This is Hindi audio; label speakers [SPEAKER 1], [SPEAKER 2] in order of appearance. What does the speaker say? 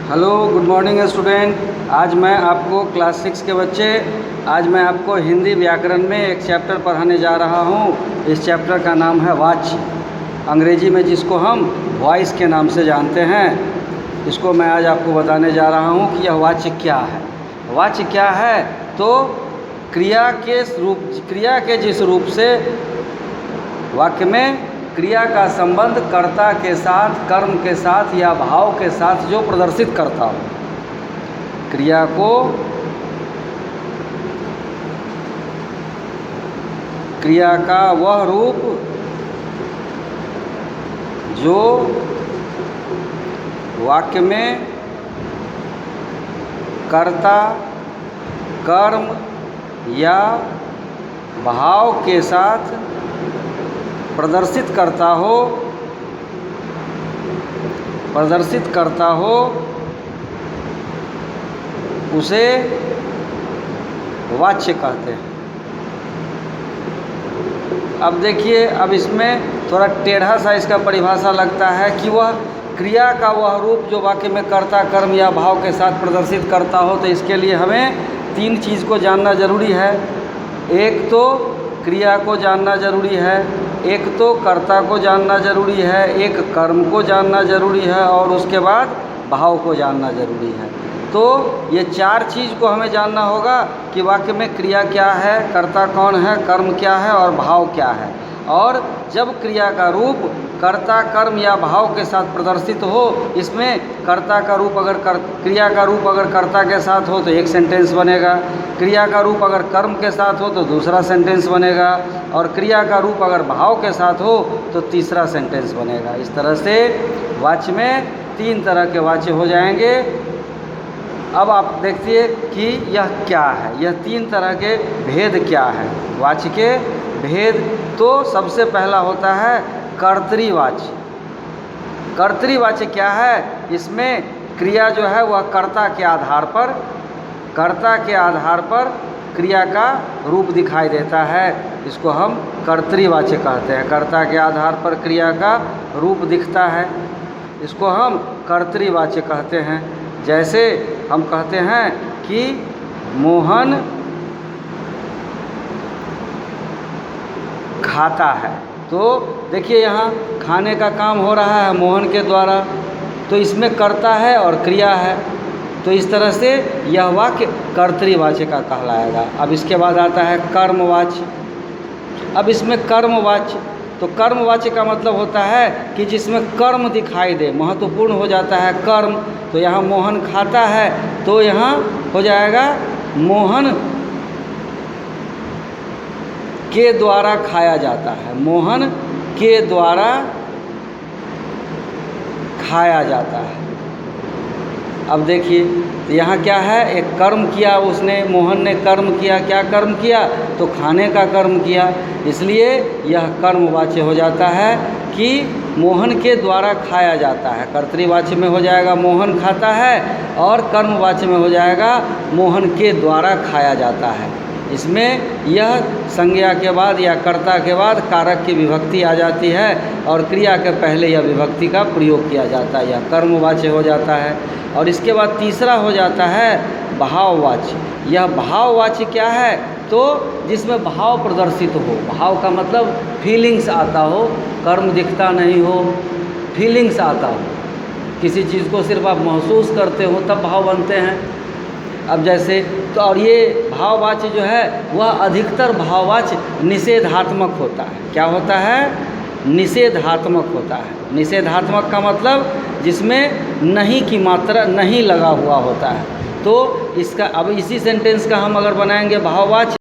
[SPEAKER 1] Hello, good morning student. आज मैं आपको क्लास 6 के बच्चे आज मैं आपको हिंदी व्याकरण में एक चैप्टर पढ़ाने जा रहा हूँ। इस चैप्टर का नाम है वाच्य, अंग्रेजी में जिसको हम वॉइस के नाम से जानते हैं। इसको मैं आज आपको बताने जा रहा हूँ कि यह वाच्य क्या है। वाच्य क्या है तो क्रिया के जिस रूप से वाक्य में क्रिया का संबंध कर्ता के साथ, कर्म के साथ या भाव के साथ जो प्रदर्शित करता हो, क्रिया का वह रूप जो वाक्य में कर्ता, कर्म या भाव के साथ प्रदर्शित करता हो उसे वाच्य कहते हैं। अब देखिए, अब इसमें थोड़ा टेढ़ा सा इसका परिभाषा लगता है कि वह क्रिया का वह रूप जो वाक्य में कर्ता, कर्म या भाव के साथ प्रदर्शित करता हो। तो इसके लिए हमें 3 चीज़ को जानना जरूरी है। एक तो क्रिया को जानना जरूरी है, एक तो कर्ता को जानना जरूरी है, एक कर्म को जानना जरूरी है और उसके बाद भाव को जानना जरूरी है। तो ये 4 चीज़ को हमें जानना होगा कि वाक्य में क्रिया क्या है, कर्ता कौन है, कर्म क्या है और भाव क्या है। और जब क्रिया का रूप कर्ता, कर्म या भाव के साथ प्रदर्शित हो, इसमें कर्ता का रूप क्रिया का रूप अगर कर्ता के साथ हो तो एक सेंटेंस बनेगा, क्रिया का रूप अगर कर्म के साथ हो तो दूसरा सेंटेंस बनेगा और क्रिया का रूप अगर भाव के साथ हो तो तीसरा सेंटेंस बनेगा। इस तरह से वाच्य में 3 तरह के वाच्य हो जाएंगे। अब आप देखिए कि यह क्या है, यह 3 तरह के भेद क्या है, वाच्य के भेद। तो सबसे पहला होता है कर्तृवाच्य। कर्तृवाच्य क्या है? इसमें क्रिया जो है वह कर्ता के आधार पर क्रिया का रूप दिखाई देता है। इसको हम कर्तृवाच्य कहते हैं। कर्ता के आधार पर क्रिया का रूप दिखता है, इसको हम कर्तृवाच्य कहते हैं। जैसे हम कहते हैं कि मोहन खाता है, तो देखिए यहाँ खाने का काम हो रहा है मोहन के द्वारा, तो इसमें कर्ता है और क्रिया है। तो इस तरह से यह वाक्य कर्तृवाच्य का कहलाएगा। अब इसके बाद आता है कर्मवाच्य। अब इसमें कर्मवाच्य, तो कर्मवाच्य का मतलब होता है कि जिसमें कर्म दिखाई दे, महत्वपूर्ण हो जाता है कर्म। तो यहाँ मोहन खाता है तो यहाँ हो जाएगा मोहन के द्वारा खाया जाता है, मोहन के द्वारा खाया जाता है। अब देखिए यहाँ क्या है, एक कर्म किया उसने, मोहन ने कर्म किया। क्या कर्म किया? तो खाने का कर्म किया। इसलिए यह कर्मवाच्य हो जाता है कि मोहन के द्वारा खाया जाता है। कर्तृवाच्य में हो जाएगा मोहन खाता है और कर्मवाच्य में हो जाएगा मोहन के द्वारा खाया जाता है। इसमें यह संज्ञा के बाद या कर्ता के बाद कारक की विभक्ति आ जाती है और क्रिया के पहले यह विभक्ति का प्रयोग किया जाता है, यह कर्मवाच्य हो जाता है। और इसके बाद तीसरा हो जाता है भाववाच्य। यह भाववाच्य क्या है? तो जिसमें भाव प्रदर्शित हो। भाव का मतलब फीलिंग्स आता हो, कर्म दिखता नहीं हो, फीलिंग्स आता हो। किसी चीज़ को सिर्फ आप महसूस करते हो तब भाव बनते हैं। अब जैसे तो और ये भाववाच्य जो है वह अधिकतर भाववाच्य निषेधात्मक होता है। क्या होता है? निषेधात्मक होता है। निषेधात्मक का मतलब जिसमें नहीं की मात्रा नहीं लगा हुआ होता है। तो इसका अब इसी सेंटेंस का हम अगर बनाएंगे भाववाच्य